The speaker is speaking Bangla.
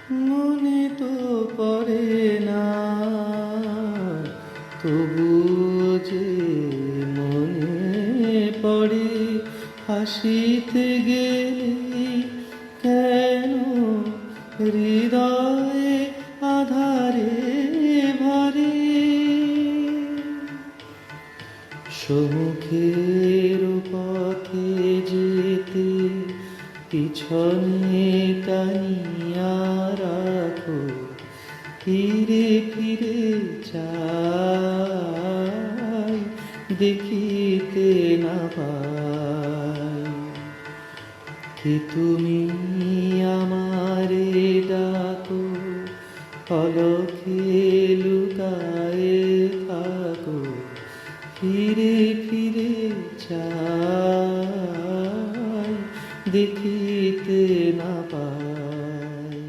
মনে তো পড়ে না, তবু যে মনে পড়ে। হাসিতে গেলে কেন হৃদয়ে আধারে ভরে। সম্মুখের পথে যেতে পিছনে টানিয়া রাখো, ফিরে ফিরে চাই দেখিতে না পাই। কি তুমি আমারে ডাকো অলখে